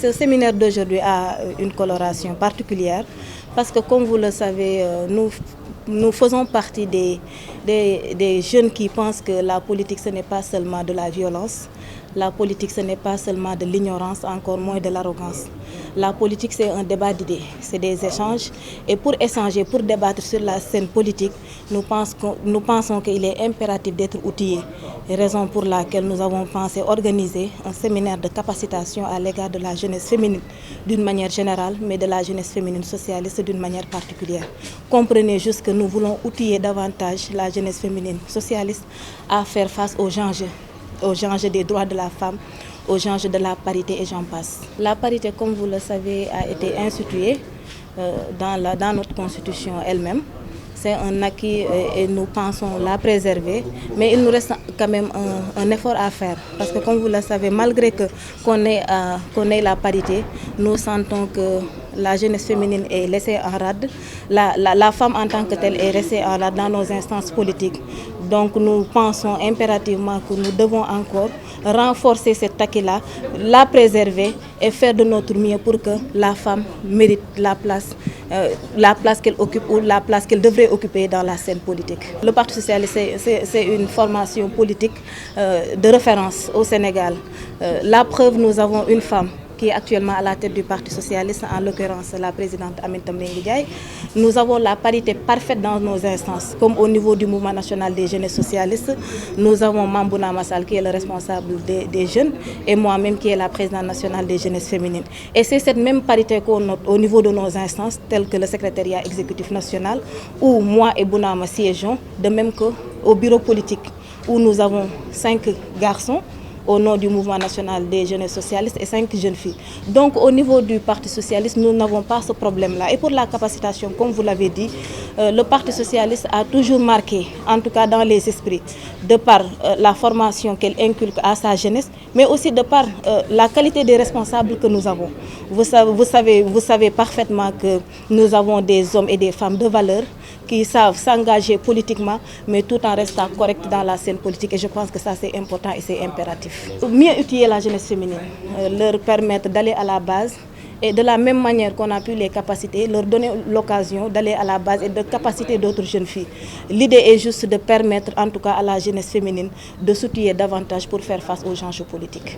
Ce séminaire d'aujourd'hui a une coloration particulière parce que, comme vous le savez, nous faisons partie des jeunes qui pensent que la politique, ce n'est pas seulement de la violence. La politique, ce n'est pas seulement de l'ignorance, encore moins de l'arrogance. La politique, c'est un débat d'idées, c'est des échanges. Et pour échanger, pour débattre sur la scène politique, nous pensons qu'il est impératif d'être outillés. Raison pour laquelle nous avons pensé organiser un séminaire de capacitation à l'égard de la jeunesse féminine d'une manière générale, mais de la jeunesse féminine socialiste d'une manière particulière. Comprenez juste que nous voulons outiller davantage la jeunesse féminine socialiste à faire face aux enjeux des droits de la femme, aux enjeux de la parité et j'en passe. La parité, comme vous le savez, a été instituée dans notre constitution elle-même. C'est un acquis et nous pensons la préserver, mais il nous reste quand même un effort à faire. Parce que comme vous le savez, malgré qu'on ait la parité, nous sentons que la jeunesse féminine est laissée en rade. La femme en tant que telle est laissée en rade dans nos instances politiques. Donc nous pensons impérativement que nous devons encore renforcer cet acquis-là, la préserver et faire de notre mieux pour que la femme mérite la place qu'elle occupe ou la place qu'elle devrait occuper dans la scène politique. Le Parti socialiste, c'est une formation politique de référence au Sénégal. La preuve, nous avons une femme qui est actuellement à la tête du Parti socialiste, en l'occurrence la présidente Aminata Mbengue Ndiaye. Nous avons la parité parfaite dans nos instances, comme au niveau du mouvement national des jeunes socialistes. Nous avons Mambouna Massal qui est le responsable des jeunes et moi-même qui est la présidente nationale des jeunesses féminines. Et c'est cette même parité qu'on note au niveau de nos instances, telles que le secrétariat exécutif national, où moi et Bounama siégeons, de même qu'au bureau politique, où nous avons 5 garçons, au nom du mouvement national des jeunes socialistes et 5 jeunes filles. Donc au niveau du Parti socialiste, nous n'avons pas ce problème-là. Et pour la capacitation, comme vous l'avez dit, le Parti socialiste a toujours marqué, en tout cas dans les esprits, de par la formation qu'elle inculque à sa jeunesse, mais aussi de par la qualité des responsables que nous avons. Vous savez parfaitement que nous avons des hommes et des femmes de valeur qui savent s'engager politiquement, mais tout en restant corrects dans la scène politique. Et je pense que ça, c'est important et c'est impératif. Mieux utiliser la jeunesse féminine, leur permettre d'aller à la base et de la même manière qu'on a pu les capaciter, leur donner l'occasion d'aller à la base et de capaciter d'autres jeunes filles. L'idée est juste de permettre, en tout cas à la jeunesse féminine, de s'outiller davantage pour faire face aux enjeux politiques.